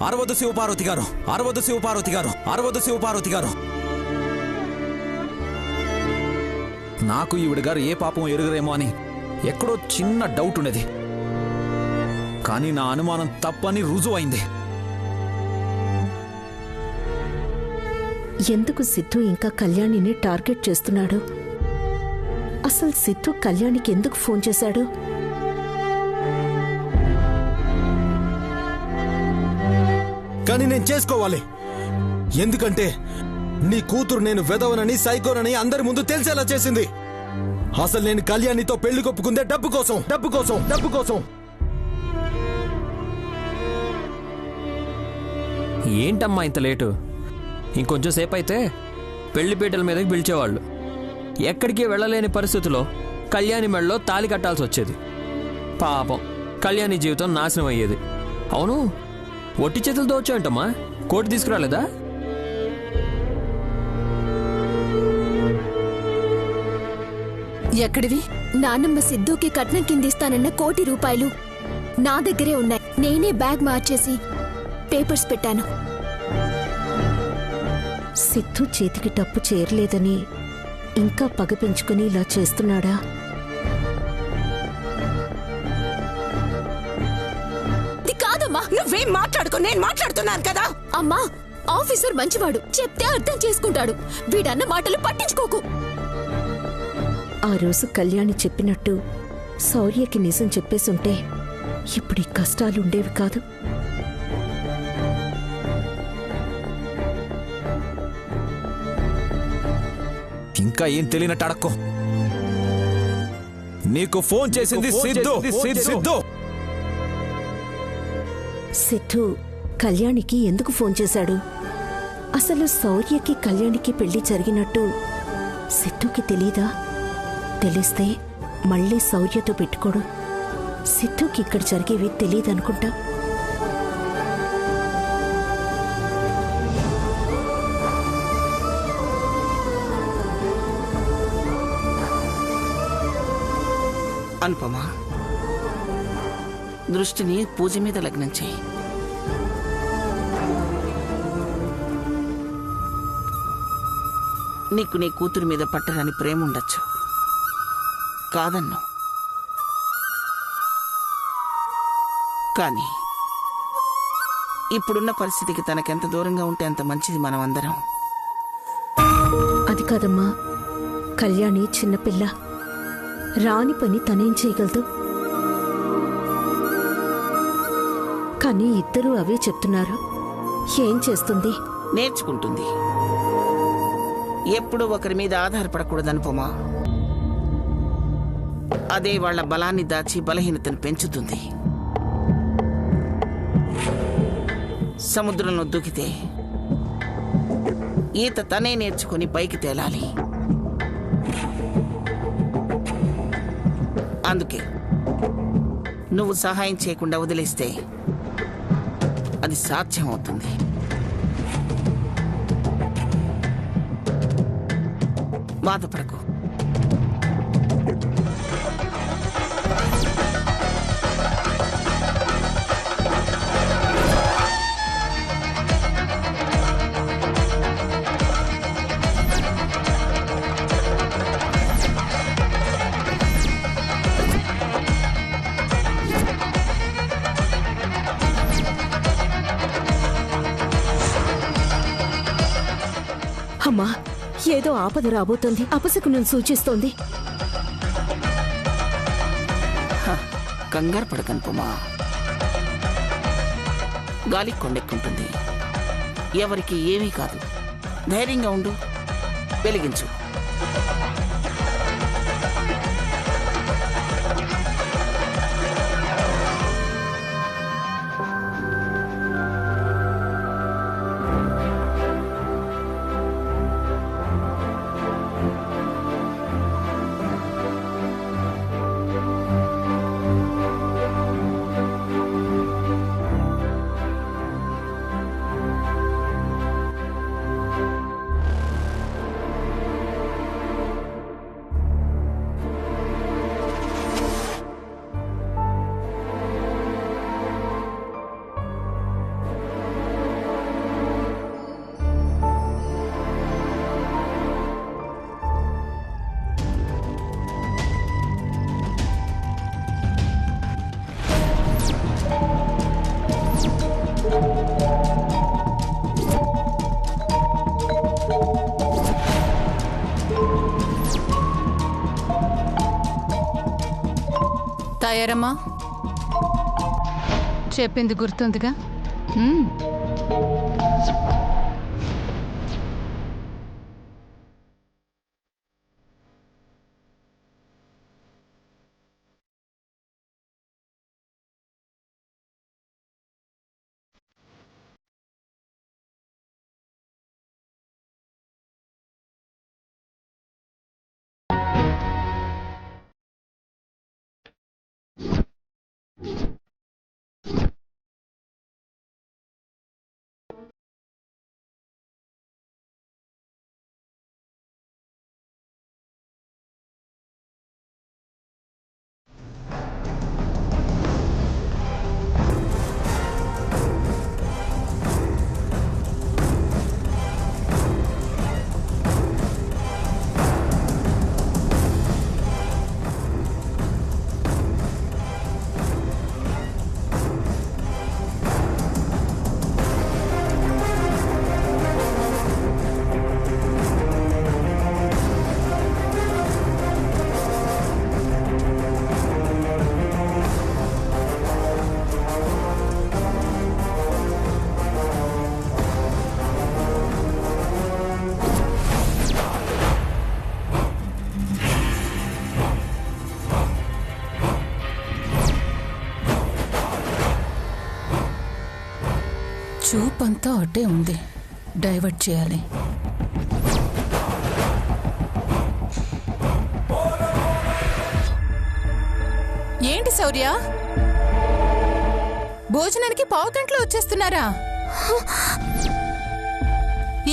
అరవదు శివపార్వతి గారు, అరవదు శివపార్వతి గారు, అరవదు శివపార్వతి గారు. నాకు ఈవిడ గారు ఏ పాపం ఎరుగరేమో అని ఎక్కడో చిన్న డౌట్ ఉండేది. కానీ నా అనుమానం తప్పని రుజువైంది. ఎందుకు సిద్ధు ఇంకా కళ్యాణిని టార్గెట్ చేస్తున్నాడు? అసలు సిద్ధు కళ్యాణికి ఎందుకు ఫోన్ చేశాడు? కానీ నేను చేసుకోవాలి. ఎందుకంటే నీ కూతురు నేను వెదవనని సైకోనని అందరి ముందు తెలిసేలా చేసింది. అసలు నేను కళ్యాణితో పెళ్లి కొప్పుకుందే డబ్బు కోసం, డబ్బు కోసం, డబ్బు కోసం. ఏంటమ్మా ఇంత లేటు? ఇంకొంచెం సేపు అయితే పెళ్లిపీటల మీదకి పిలిచేవాళ్ళు. ఎక్కడికి వెళ్ళలేని పరిస్థితిలో కళ్యాణి మెడలో తాళి కట్టాల్సి వచ్చేది. పాపం కళ్యాణి జీవితం నాశనం అయ్యేది. అవును, ఒట్టి చేతులతో వచ్చాయంటమ్మా, కోటి తీసుకురాలేదా? ఎక్కడివి? నాన్నమ్మ సిద్ధుకి కట్నం కిందిస్తానన్న ₹1 కోటి నా దగ్గరే ఉన్నాయి. నేనే బ్యాగ్ మార్చేసి పేపర్స్ పెట్టాను. సిద్ధు చేతికి డబ్బు చేరలేదని ఇంకా పగ పెంచుకుని ఇలా చేస్తున్నాడా? కాదమ్మా, నువ్వేం మాట్లాడుకో, నేను మాట్లాడుతున్నాను కదా. అమ్మా, ఆఫీసర్ మంచివాడు, చెప్తే అర్థం చేసుకుంటాడు. వీడన్న మాటలు పట్టించుకోకు. ఆ రోజు కళ్యాణి చెప్పినట్టు శౌర్యకి నిజం చెప్పేసుంటే ఇప్పుడు ఈ కష్టాలుండేవి కాదు. ఇంకా ఏం తెలియనట్టు అడక్కో. నీకు ఫోన్ చేసింది సిద్ధు. సిద్ధు సిద్ధు కళ్యాణికి ఎందుకు ఫోన్ చేశాడు? అసలు శౌర్యకి కళ్యాణికి పెళ్లి జరిగినట్టు సిద్ధుకి తెలీదా? తెలిస్తే మళ్ళీ శౌర్యతో పెట్టుకోడు. సిద్ధుకి ఇక్కడ జరిగేవి తెలీదనుకుంటా. అనుపమా, దృష్టిని పూజ మీద లగ్నం చేయి. నీకు నీ కూతురు మీద పట్టరాని ప్రేమ ఉండొచ్చు, కాదన్ను. కానీ ఇప్పుడున్న పరిస్థితికి తనకెంత దూరంగా ఉంటే అంత మంచిది మనం అందరం. అది కాదమ్మా, కళ్యాణి చిన్నపిల్ల, రాని పని తనేం చేయగలదు? కానీ ఇద్దరూ అవే చెప్తున్నారు. ఏం చేస్తుంది? నేర్చుకుంటుంది. ఎప్పుడూ ఒకరి మీద ఆధారపడకూడదనుపమా. అదే వాళ్ల బలాన్ని దాచి బలహీనతను పెంచుతుంది. సముద్రంలో దూకితే ఈత తనే నేర్చుకుని పైకి తేలాలి. అందుకే నువ్వు సహాయం చేయకుండా వదిలేస్తే అది సాధ్యం అవుతుంది. బాధపడకు. అమ్మా, ఏదో ఆపద రాబోతోంది. అపశకునం సూచిస్తోంది. కంగారు పడకనుపమా. గాలి కొండెక్కుంటుంది. ఎవరికి ఏమీ కాదు. ధైర్యంగా ఉండు, వెలిగించు. తయారమ్మా? చెప్పింది గుర్తుందిగా? చూపంతా అడ్డే ఉంది, డైవర్ట్ చేయాలి. ఏంటి శౌర్య, భోజనానికి పావు గంటలో వచ్చేస్తున్నారా?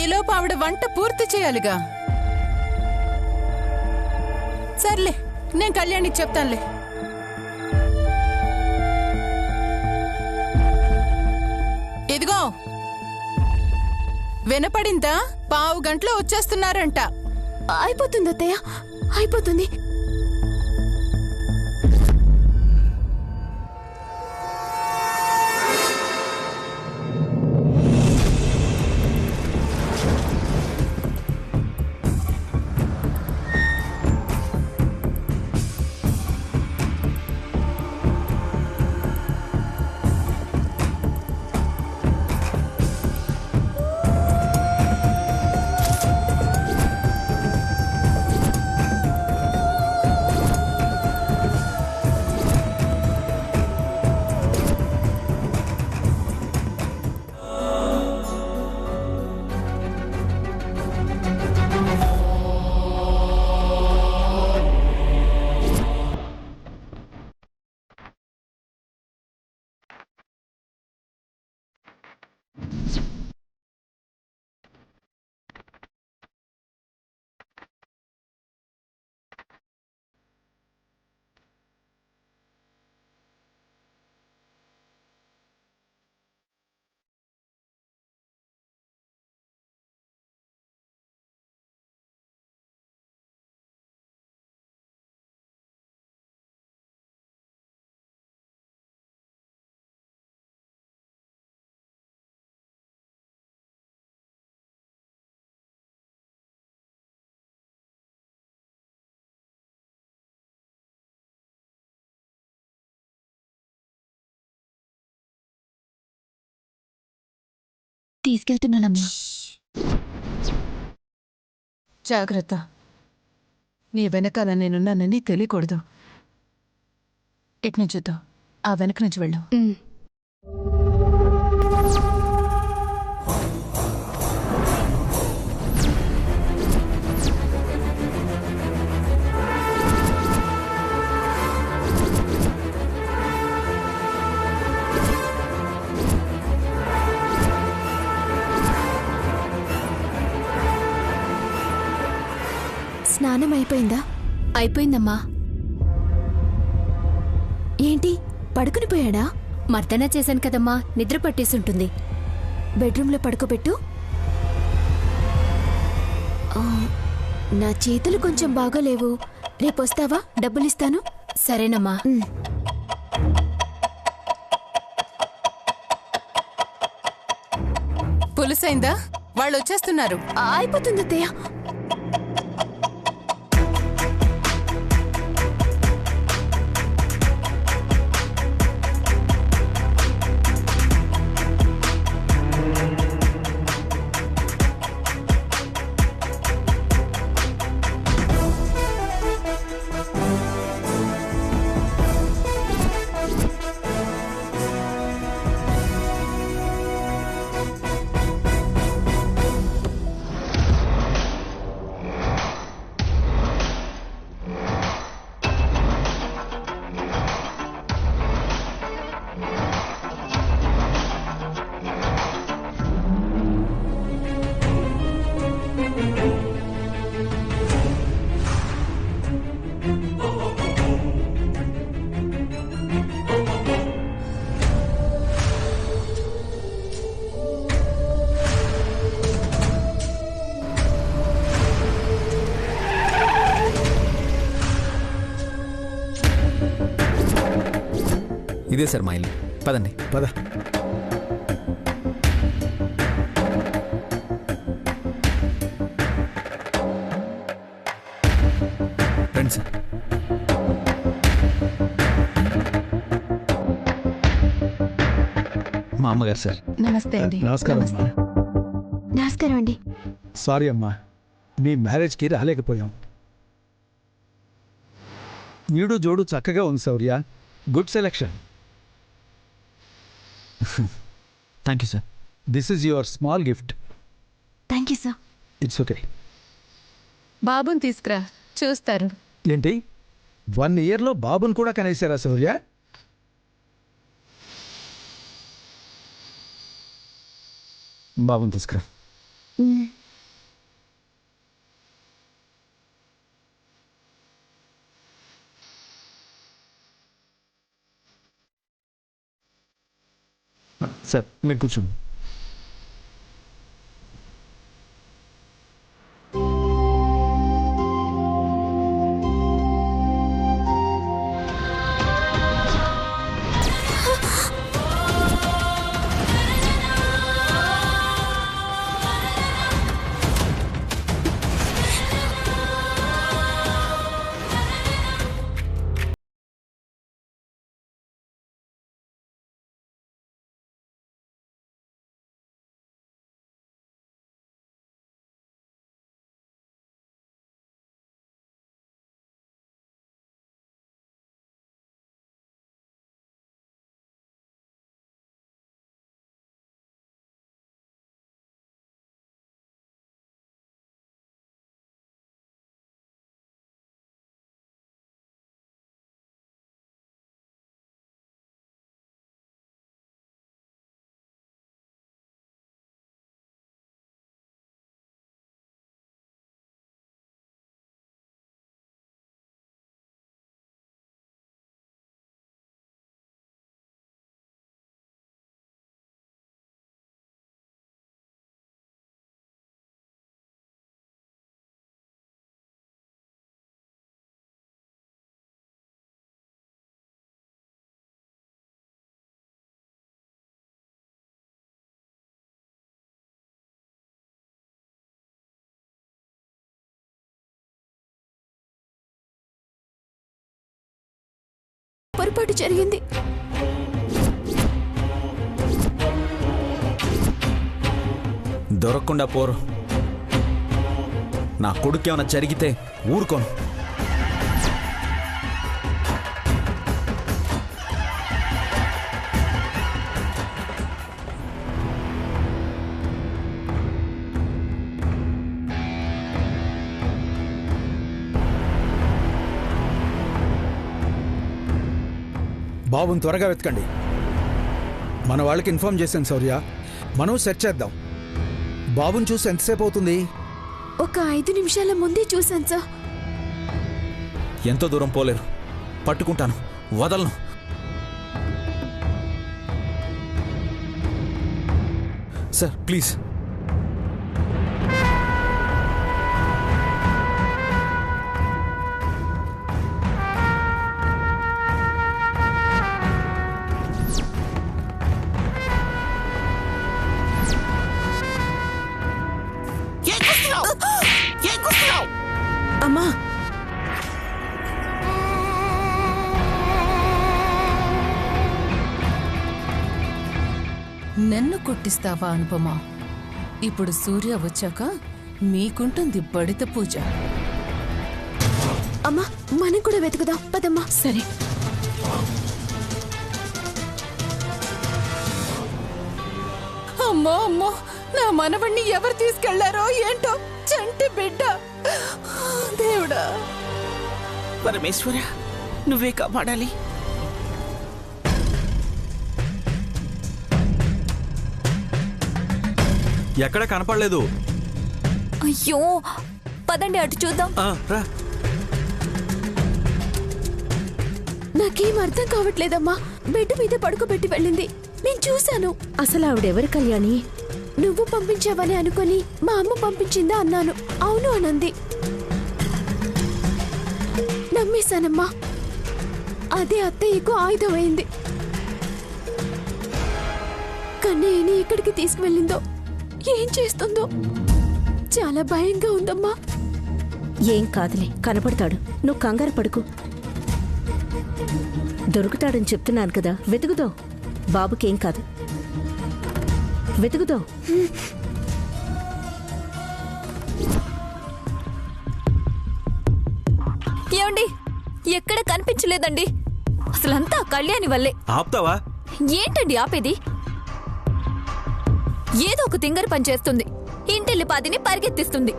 ఈలోపు ఆవిడ వంట పూర్తి చేయాలిగా. సర్లే, నేను కళ్యాణికి చెప్తానులే. ఇదిగో, వినపడిందా? పావు గంటలో వచ్చేస్తున్నారంట. అయిపోతుంది అత్తయ్య, అయిపోతుంది. తీసుకెళ్తున్నానమ్మా. జాగ్రత్త, నీ వెనకాల నేనున్నానని తెలియకూడదు. ఎట్నుంచి చూద్దాం, ఆ వెనక నుంచి వెళ్ళు. స్నానం అయిపోయిందా? అయిపోయిందమ్మా. ఏంటి, పడుకుని పోయాడా? మర్దన చేశాను కదమ్మా, నిద్ర పట్టేసుంటుంది. బెడ్రూమ్లో పడుకోబెట్టు. నా చేతులు కొంచెం బాగోలేవు, రేపొస్తావా? డబ్బులిస్తాను. సరేనమ్మా. పులుసైందా? వాళ్ళు వచ్చేస్తున్నారు. అయిపోతుంది అత్తయ్య. ఇదే సార్ మా ఇల్లు. పదండి. పద. రండి సార్. మా అమ్మగారు సార్. నమస్తే అండి. నమస్కారం అమ్మా. నమస్కారం అండి. సారీ అమ్మా, మీ మ్యారేజ్కి రాలేకపోయాం. నీడు జోడు చక్కగా ఉంది Shaurya. Good selection. Thank you sir. This is your small gift. Thank you sir. It's okay. బాబుని తీసుకురా, చూస్తారు. ఏంటి 1 ఇయర్లో బాబుని కూడా కనేసారా శౌర్య? బాబుని తీసుకురా. సార్ మీరు కూర్చోండి. పొరపాటు జరిగింది. దొరకకుండా పోరు. నా కొడుకు ఏమైనా జరిగితే ఊరుకోను. బాబుని త్వరగా వెతకండి. మన వాళ్ళకి ఇన్ఫార్మ్ చేశాను శౌర్య. మనం సెర్చ్ చేద్దాం. బాబుని చూసి ఎంతసేపు అవుతుంది? ఒక 5 నిమిషాల ముందే చూశాను సార్. ఎంతో దూరం పోలేరు. పట్టుకుంటాను, వదలను. Sir please. అమ్మా, నన్ను కొట్టిస్తావా అనుపమా? ఇప్పుడు సూర్య వచ్చాక మీకుంటుంది బడిత పూజ. అమ్మా, మనం కూడా వెతుకుదాం పదమ్మా. సరే. అమ్మో అమ్మో, నా మనవణ్ణి ఎవరు తీసుకెళ్లారో ఏంటో. చంటి బిడ్డ. దేవుడా. పరమేశ్వర, నువ్వే కాపాడాలి. ఎక్కడ కనపడలేదు. అయ్యో, పదండి అటు చూద్దాం. రా. నాకేం అర్థం కావట్లేదమ్మా. బెడ్ మీద పడుకోబెట్టి వెళ్ళింది. నేను చూశాను. అసలు ఆవిడెవరు కళ్యాణి? నువ్వు పంపించావని అనుకుని మా అమ్మ పంపించిందా అన్నాను. అవును అనంది. నమ్మేశానమ్మా. అదే అత్తయ్యకు ఆయుధమైంది. కన్నయ్యని ఎక్కడికి తీసుకువెళ్ళిందో, ఏం చేస్తుందో చాలా భయంగా ఉందమ్మా. ఏం కాదులే, కనపడతాడు. నువ్వు కంగారు పడుకు. దొరుకుతాడని చెప్తున్నాను కదా, వెతుకుదాం. బాబుకేం కాదు, వెతుకుదాం. ఏమండి, ఎక్కడ కనిపించలేదండి. అసలంతా కళ్యాణి వల్లే. ఆపుతావా? ఏంటండి ఆపేది? ఏదో ఒక తింగర పని చేస్తుంది, ఇంటిల్లి పాదిని పరిగెత్తిస్తుంది.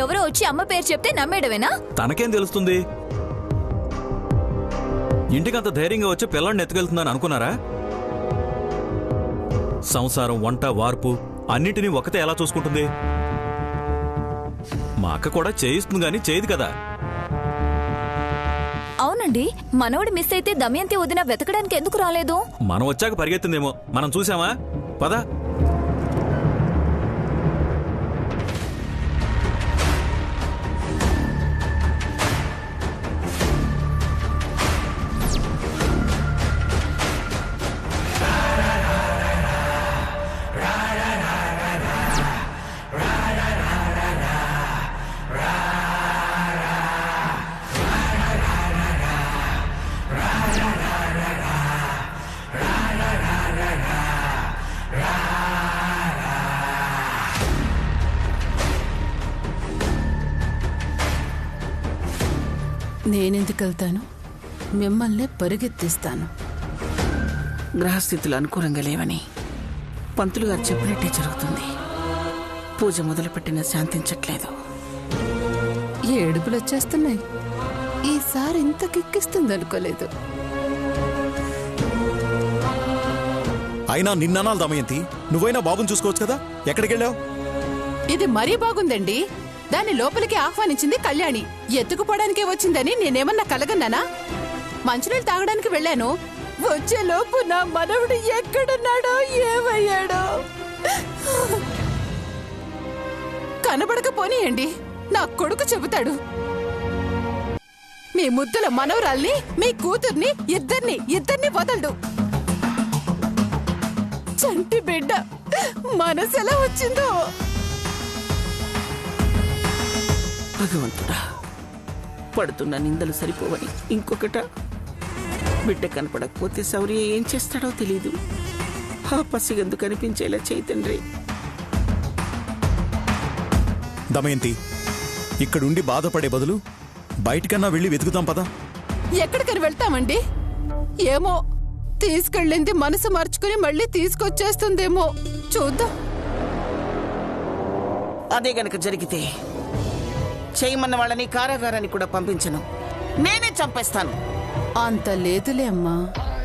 ఎవరో వచ్చి అమ్మ పేరు చెప్తే నమ్మేయడమేనా? తనకేం తెలుస్తుంది? ఇంటికంత ధైర్యంగా వచ్చి పిల్లల్ని ఎత్తుకెళ్తుందని అనుకున్నారా? సంసారం, వంట, వార్పు అన్నింటినీ ఒకతే ఎలా చూసుకుంటుంది? మా అక్క కూడా చేయిస్తుంది గాని చేయదు కదా. అవునండి, మనవడు మిస్ అయితే దమయంతి వదిన వెతకడానికి ఎందుకు రాలేదు? మనం వచ్చాక పరిగెత్తిందేమో, మనం చూసామా? పదా. నేనెందుకు వెళ్తాను? మిమ్మల్ని పరిగెత్తిస్తాను. గ్రహస్థితులు అనుకూలంగా లేవని పంతులు గారు చెప్పినట్టే జరుగుతుంది. పూజ మొదలుపెట్టిన శాంతించట్లేదు. ఏడుపులు వచ్చేస్తున్నాయి. ఈసారి ఇంత కిక్కిస్తుంది అనుకోలేదు. అయినా నిన్ననాలు దమయంతి, నువ్వైనా బాబుని చూసుకోవచ్చు కదా, ఎక్కడికి వెళ్ళావు? ఇది మరీ బాగుందండి. దాన్ని లోపలికి ఆహ్వానించింది కళ్యాణి. ఎత్తుకుపోవడానికే వచ్చిందని నేనేమన్నా కలగన్నానా? మంచినీళ్ళు తాగడానికి వెళ్ళాను. వచ్చేలోపు నా మనవడు ఎక్కడున్నాడో ఏమయ్యాడో కనబడకపోనీయండి, నా కొడుకు చెబుతాడు. మీ ముద్దుల మనవరాల్ని, మీ కూతుర్ని ఇద్దరిని వదలడు. చంటి బిడ్డ మనసెలా వచ్చిందో. భగవంతుడా, పడుతున్న నిందలు సరిపోవని ఇంకొకట. బిడ్డ కనపడకపోతే శౌర్య ఏం చేస్తాడో తెలీదు. ఆ పసిగందు కనిపించేలా చైతండ్రి. దమయంతి, ఇక్కడుండి బాధపడే బదులు బయటికన్నా వెళ్ళి వెతుకుతాం పదా. ఎక్కడికని వెళ్తామండి? ఏమో, తీసుకెళ్ళింది మనసు మార్చుకుని మళ్ళీ తీసుకొచ్చేస్తుందేమో. చూద్దాం. అదే గనక జరిగితే చేయమన్న వాళ్ళని కారాగారాన్ని కూడా పంపించను, నేనే చంపేస్తాను. అంత లేదులే అమ్మా.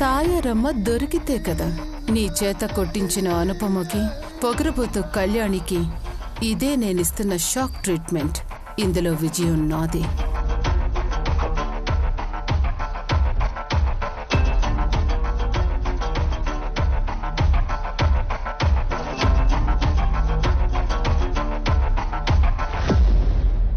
తాయారమ్మ దొరికితే కదా. నీ చేత కొట్టించిన అనుపమకి, పొగరబోతు కళ్యాణికి ఇదే నేనిస్తున్న షాక్ ట్రీట్మెంట్. ఇందులో విజయం నాదే.